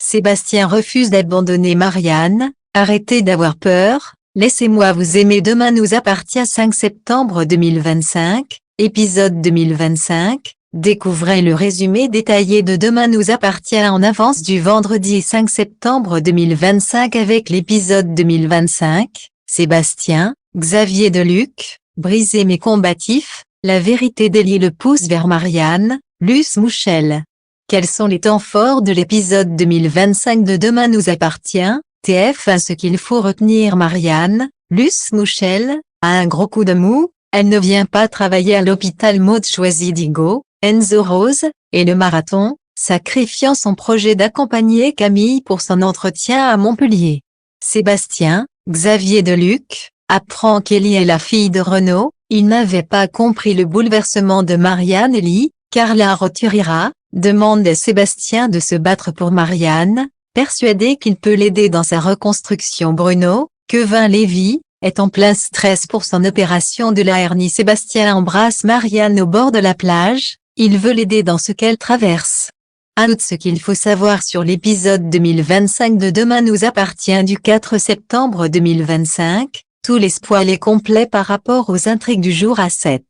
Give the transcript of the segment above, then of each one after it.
Sébastien refuse d'abandonner Marianne. Arrêtez d'avoir peur, laissez-moi vous aimer. Demain nous appartient. 5 septembre 2025, épisode 2025. Découvrez le résumé détaillé de Demain nous appartient en avance du vendredi 5 septembre 2025 avec l'épisode 2025. Sébastien, Xavier Deluc, brisé mais combatif, la vérité d'Élie le pousse vers Marianne, Luce Mouchel. Quels sont les temps forts de l'épisode 2025 de Demain nous appartient? TF1. Ce qu'il faut retenir: Marianne, Luce Mouchel, a un gros coup de mou, elle ne vient pas travailler à l'hôpital. Maud choisit Digo, Enzo Rose, et le marathon, sacrifiant son projet d'accompagner Camille pour son entretien à Montpellier. Sébastien, Xavier Deluc, apprend qu'Élie est la fille de Renaud. Il n'avait pas compris le bouleversement de Marianne. Élie, Carla Roturira, demande à Sébastien de se battre pour Marianne, persuadé qu'il peut l'aider dans sa reconstruction. Bruno, Quevin Lévy, est en plein stress pour son opération de la hernie. Sébastien embrasse Marianne au bord de la plage, il veut l'aider dans ce qu'elle traverse. Tout ce qu'il faut savoir sur l'épisode 2025 de Demain nous appartient du 4 septembre 2025, tout l'espoir est complet par rapport aux intrigues du jour à 7.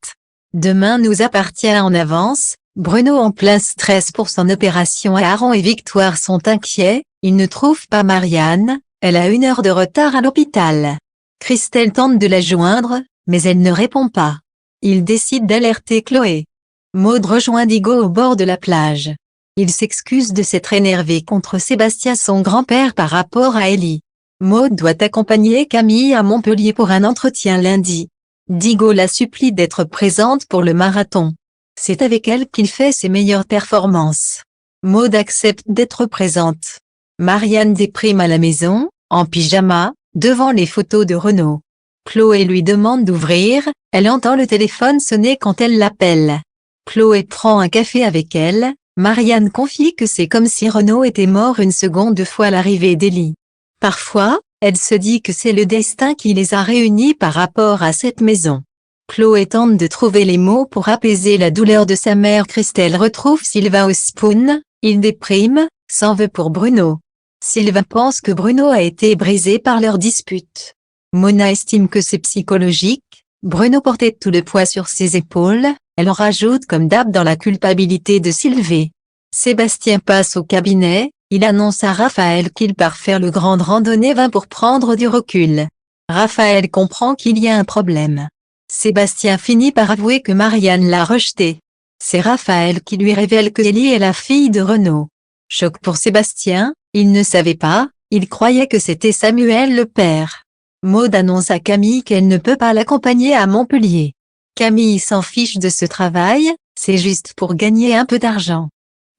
Demain nous appartient en avance. Bruno en plein stress pour son opération. Aaron et Victoire sont inquiets, ils ne trouvent pas Marianne, elle a 1 heure de retard à l'hôpital. Christelle tente de la joindre, mais elle ne répond pas. Ils décident d'alerter Chloé. Maud rejoint Digo au bord de la plage. Il s'excuse de s'être énervé contre Sébastien, son grand-père, par rapport à Élie. Maud doit accompagner Camille à Montpellier pour un entretien lundi. Digo la supplie d'être présente pour le marathon. C'est avec elle qu'il fait ses meilleures performances. Maud accepte d'être présente. Marianne déprime à la maison, en pyjama, devant les photos de Renaud. Chloé lui demande d'ouvrir, elle entend le téléphone sonner quand elle l'appelle. Chloé prend un café avec elle, Marianne confie que c'est comme si Renaud était mort une seconde fois à l'arrivée d'Élie. Parfois, elle se dit que c'est le destin qui les a réunis par rapport à cette maison. Chloé tente de trouver les mots pour apaiser la douleur de sa mère. Christelle retrouve Sylvain au spoon, il déprime, s'en veut pour Bruno. Sylvain pense que Bruno a été brisé par leur dispute. Mona estime que c'est psychologique, Bruno portait tout le poids sur ses épaules, elle en rajoute comme d'hab dans la culpabilité de Sylvain. Sébastien passe au cabinet, il annonce à Raphaël qu'il part faire le grande randonnée 20 pour prendre du recul. Raphaël comprend qu'il y a un problème. Sébastien finit par avouer que Marianne l'a rejeté. C'est Raphaël qui lui révèle que Élie est la fille de Renaud. Choc pour Sébastien, il ne savait pas, il croyait que c'était Samuel le père. Maud annonce à Camille qu'elle ne peut pas l'accompagner à Montpellier. Camille s'en fiche de ce travail, c'est juste pour gagner un peu d'argent.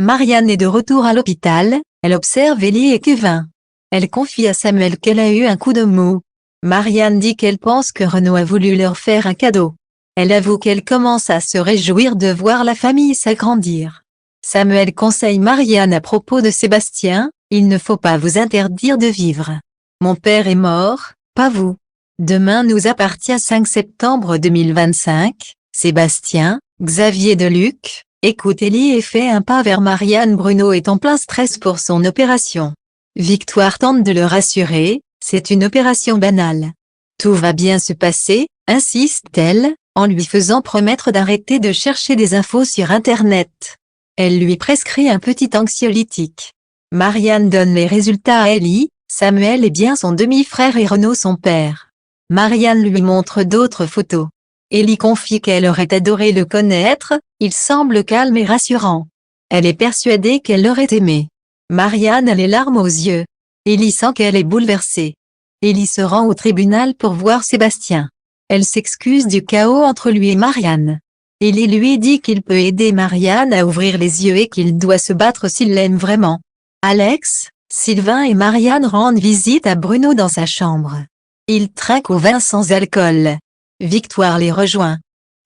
Marianne est de retour à l'hôpital, elle observe Élie et Quevin. Elle confie à Samuel qu'elle a eu un coup de mou. Marianne dit qu'elle pense que Renaud a voulu leur faire un cadeau. Elle avoue qu'elle commence à se réjouir de voir la famille s'agrandir. Samuel conseille Marianne à propos de Sébastien, il ne faut pas vous interdire de vivre. Mon père est mort, pas vous. Demain nous appartient. 5 septembre 2025, Sébastien, Xavier Deluc, écoute Élie et fait un pas vers Marianne. Bruno est en plein stress pour son opération. Victoire tente de le rassurer, c'est une opération banale. Tout va bien se passer, insiste-t-elle, en lui faisant promettre d'arrêter de chercher des infos sur Internet. Elle lui prescrit un petit anxiolytique. Marianne donne les résultats à Élie, Samuel est bien son demi-frère et Renaud son père. Marianne lui montre d'autres photos. Élie confie qu'elle aurait adoré le connaître, il semble calme et rassurant. Elle est persuadée qu'elle l'aurait aimé. Marianne a les larmes aux yeux. Élie sent qu'elle est bouleversée. Élie se rend au tribunal pour voir Sébastien. Elle s'excuse du chaos entre lui et Marianne. Élie lui dit qu'il peut aider Marianne à ouvrir les yeux et qu'il doit se battre s'il l'aime vraiment. Alex, Sylvain et Marianne rendent visite à Bruno dans sa chambre. Ils trinquent au vin sans alcool. Victoire les rejoint.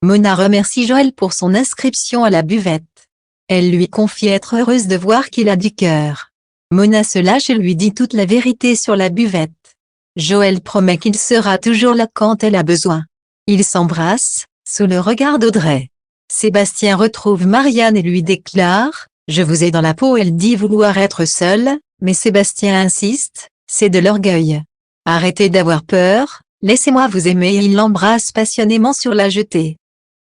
Mona remercie Joël pour son inscription à la buvette. Elle lui confie être heureuse de voir qu'il a du cœur. Mona se lâche et lui dit toute la vérité sur la buvette. Joël promet qu'il sera toujours là quand elle a besoin. Ils s'embrassent, sous le regard d'Audrey. Sébastien retrouve Marianne et lui déclare « Je vous ai dans la peau ». Elle dit vouloir être seule, Mais Sébastien insiste, c'est de l'orgueil. Arrêtez d'avoir peur, laissez-moi vous aimer et il l'embrasse passionnément sur la jetée.